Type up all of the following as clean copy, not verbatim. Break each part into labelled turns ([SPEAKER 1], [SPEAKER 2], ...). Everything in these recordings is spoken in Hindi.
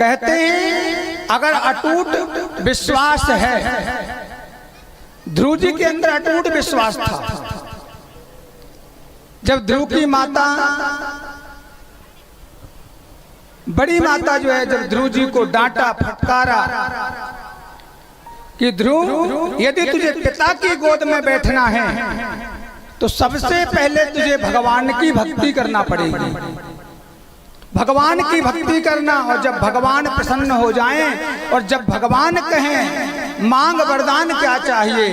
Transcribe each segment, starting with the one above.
[SPEAKER 1] कहते हैं अगर अटूट विश्वास है, ध्रुव जी के अंदर अटूट विश्वास था। जब ध्रुव की माता, बड़ी माता जो है, जब ध्रुव जी को डांटा फटकारा कि ध्रुव यदि तुझे पिता की गोद में बैठना है तो सबसे पहले तुझे भगवान की भक्ति करना पड़ेगी। भगवान की भक्ति करना, और जब भगवान प्रसन्न हो जाएं और जब भगवान कहें मांग वरदान क्या चाहिए,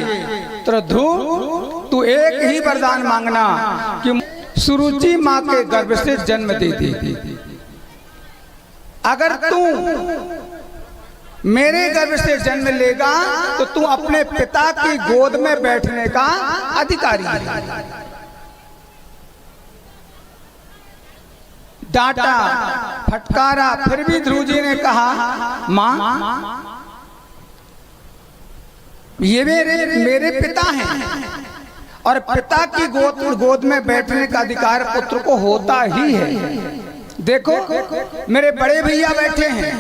[SPEAKER 1] तो ध्रुव तू एक ही वरदान मांगना कि सुरुचि माँ के गर्भ से जन्म दे दे। अगर तू मेरे गर्भ से जन्म लेगा तो तू अपने पिता की गोद में बैठने का अधिकारी है। डांटा फटकारा, फिर भी ध्रुव जी ने कहा मां ये मेरे पिता हैं और पिता की गोद में बैठने का अधिकार पुत्र को होता ही है। देखो मेरे बड़े भैया बैठे हैं,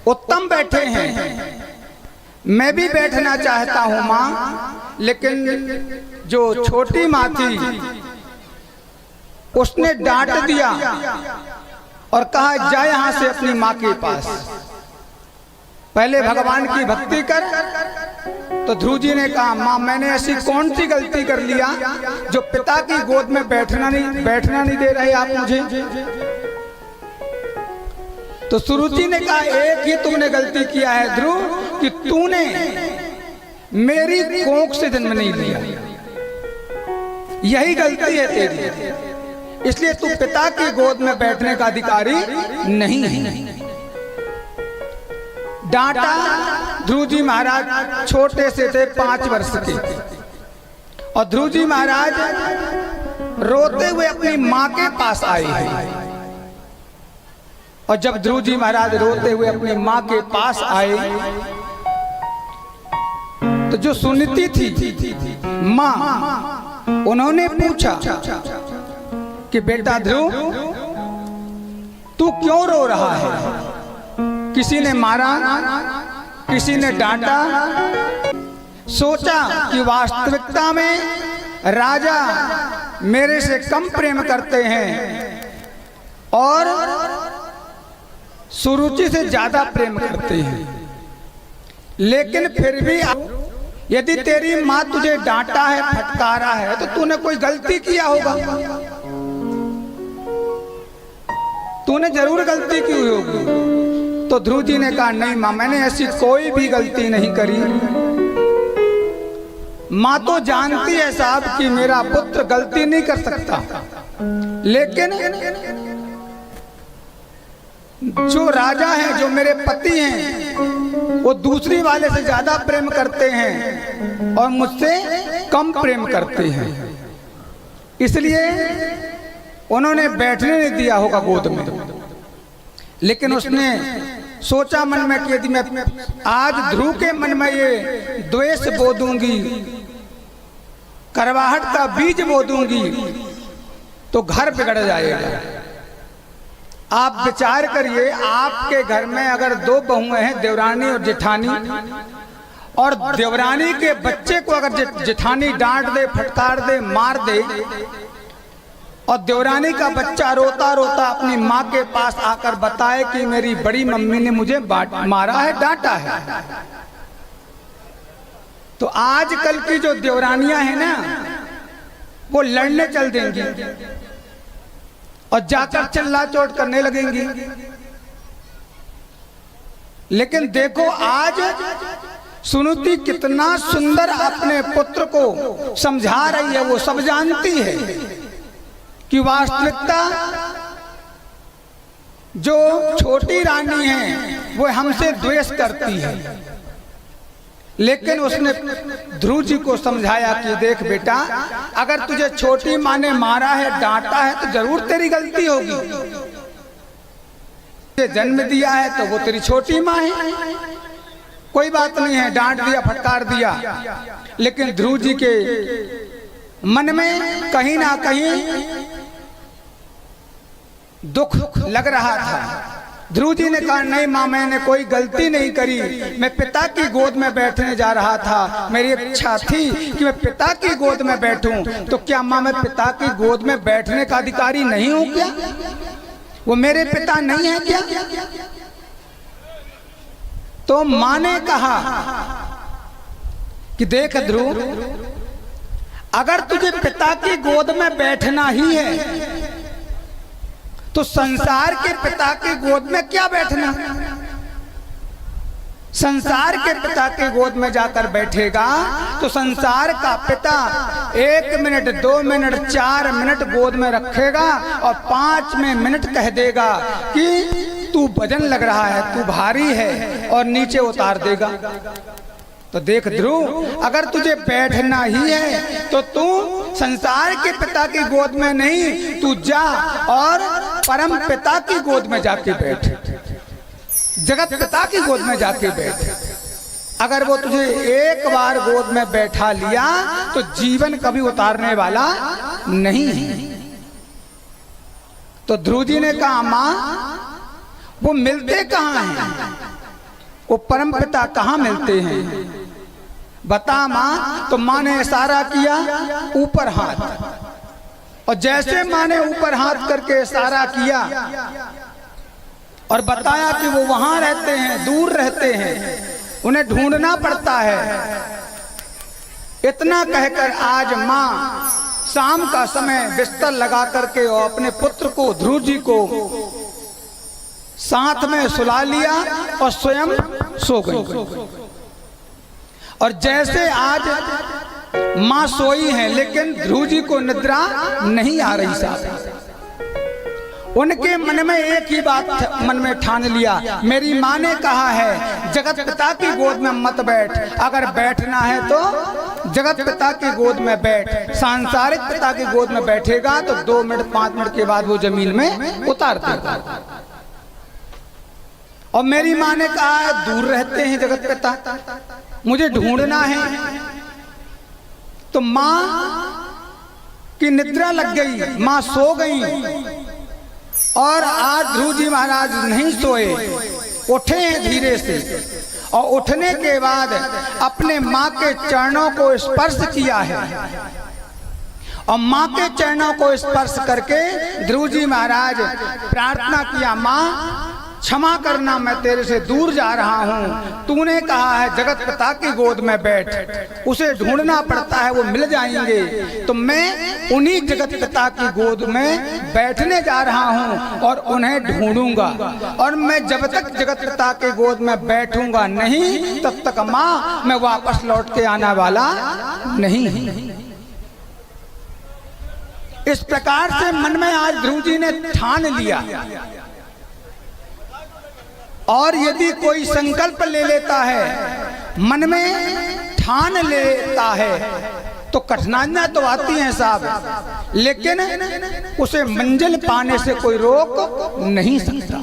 [SPEAKER 1] उत्तम बैठे हैं, मैं भी बैठना चाहता हूं मां, लेकिन जो छोटी मां थी उसने डांट दिया और कहा जा यहां से अपनी मां के पास, पहले भगवान की भक्ति कर। तो ध्रुव जी ने कहा मां मैंने ऐसी कौन सी गलती कर लिया जो पिता की गोद में बैठना नहीं दे रहे आप मुझे। तो सुरुचि ने कहा एक ही तुमने गलती किया है ध्रुव कि तूने मेरी कोख से जन्म नहीं लिया, यही गलती है तेरी, इसलिए तू पिता की गोद में बैठने का अधिकारी नहीं है। डांटा। ध्रुव जी महाराज छोटे से थे, 5 वर्ष के, और ध्रुव जी महाराज रोते हुए अपनी मां के पास आए हैं। और जब ध्रुव जी महाराज रोते हुए अपनी मां के पास आए तो जो सुनीति थी मां, उन्होंने पूछा कि बेटा ध्रुव तू क्यों रो रहा है? किसी ने मारा, किसी ने डांटा। सोचा कि वास्तविकता में राजा मेरे से कम प्रेम करते हैं और सुरुचि से ज्यादा प्रेम करते हैं, लेकिन फिर भी यदि तेरी माँ तुझे डांटा है, फटकारा है, तो तूने कोई गलती किया होगा, तूने जरूर गलती की होगी। तो ध्रुव जी ने कहा नहीं मां मैंने ऐसी कोई भी गलती नहीं करी। मां तो जानती है साहब कि मेरा पुत्र गलती नहीं कर सकता, लेकिन जो राजा हैं, जो मेरे पति हैं, वो दूसरी वाले से ज्यादा प्रेम करते हैं और मुझसे कम प्रेम करते हैं, इसलिए उन्होंने बैठने नहीं दिया होगा गोद में। लेकिन उसने सोचा मन में कि यदि मैं आज ध्रुव के मन में ये द्वेष बो दूंगी, करवाहट का बीज बो दूंगी, तो घर बिगड़ जाएगा। आप विचार करिए, आपके घर में अगर 2 बहुएं हैं, देवरानी और जेठानी, और देवरानी के बच्चे को अगर जेठानी डांट दे, फटकार दे, मार दे, और देवरानी का बच्चा रोता रोता अपनी माँ के पास आकर बताए कि मेरी बड़ी मम्मी ने मुझे मारा है, डांटा है, तो आजकल की जो देवरानियां हैं ना, वो लड़ने चल देंगी और जाकर चिल्ला चोट करने लगेंगी। लेकिन देखो आज सुनीति कितना सुंदर अपने पुत्र को समझा रही है। वो सब जानती है कि वास्तविकता जो छोटी रानी है वो हमसे द्वेष करती है, लेकिन उसने ध्रुव जी को समझाया कि देख बेटा, अगर तुझे छोटी माँ ने मारा है, डांटा है, तो जरूर तेरी गलती होगी। जन्म दिया है तो वो तेरी छोटी माँ है, कोई बात नहीं है, डांट दिया, फटकार दिया। लेकिन ध्रुव जी के मन में कहीं ना कहीं दुख लग रहा था। ध्रुव जी ने कहा नहीं माँ, मैंने कोई गलती नहीं करी, मैं पिता की गोद में बैठने जा रहा था, मेरी इच्छा थी कि मैं पिता की गोद में बैठूं। तो क्या माँ मैं पिता की गोद में बैठने का अधिकारी नहीं हूं क्या? वो मेरे पिता नहीं है क्या? तो माँ ने कहा कि देख ध्रुव, अगर तुझे पिता की गोद में बैठना ही है तो संसार के पिता की गोद में क्या बैठना? संसार के पिता की गोद में जाकर बैठेगा तो संसार का पिता 1 मिनट 2 मिनट 4 मिनट गोद में रखेगा और 5वें मिनट कह देगा कि तू वजन लग रहा है, तू भारी है, और नीचे उतार देगा। तो देख ध्रुव, अगर तुझे बैठना ही है तो तू संसार के पिता की गोद में नहीं, तू जा और परम पिता की गोद में जाके बैठ, जगत पिता की गोद में जाके बैठ। अगर वो तुझे एक बार गोद में बैठा लिया तो जीवन कभी उतारने वाला नहीं है। तो ध्रुव जी ने कहा माँ, वो मिलते कहाँ हैं? वो परम पिता कहाँ मिलते हैं? बता माँ। तो माँ ने इशारा किया ऊपर हाथ, और जैसे माँ ने ऊपर हाथ करके इशारा किया और बताया कि वो वहां रहते हैं, दूर रहते हैं, उन्हें ढूंढना पड़ता है, इतना कहकर आज माँ शाम का समय बिस्तर लगा करके और अपने पुत्र को, ध्रुव जी को साथ में सुला लिया और स्वयं सो गई। और जैसे आज माँ सोई हैं, लेकिन ध्रुव जी को निद्रा नहीं आ रही साहब। उनके मन में एक ही बात मन में ठान लिया, मेरी माँ ने कहा है जगत पिता की गोद में मत बैठ, अगर बैठना है तो जगत पिता की गोद में बैठ। सांसारिक पिता की गोद में बैठेगा तो 2 मिनट 5 मिनट के बाद वो जमीन में उतार देगा। और मेरी माँ ने कहा है दूर रहते हैं जगत पिता, मुझे ढूंढना है। तो माँ की निद्रा लग गई, माँ सो गई। और आज ध्रुव जी महाराज नहीं सोए, उठे हैं धीरे से, और उठने के बाद अपने माँ के चरणों को स्पर्श किया है। और माँ के चरणों को स्पर्श करके ध्रुव जी महाराज प्रार्थना किया, माँ क्षमा करना, मैं तेरे से दूर जा रहा हूँ, तूने कहा है जगत पिता की गोद में बैठ, उसे ढूंढना पड़ता है, वो मिल जाएंगे, तो मैं उन्हीं जगत पिता की गोद में बैठने जा रहा हूँ और उन्हें ढूंढूंगा। और मैं जब तक जगत पिता की गोद में बैठूंगा नहीं, तब तक माँ मैं वापस लौट के आने वाला नहीं। इस प्रकार से मन में आज ध्रुव जी ने ठान लिया। और यदि कोई संकल्प ले लेता है, मन में ठान लेता है, तो कठिनाइयां तो आती हैं साहब, लेकिन उसे मंजिल पाने से कोई रोक नहीं सकता।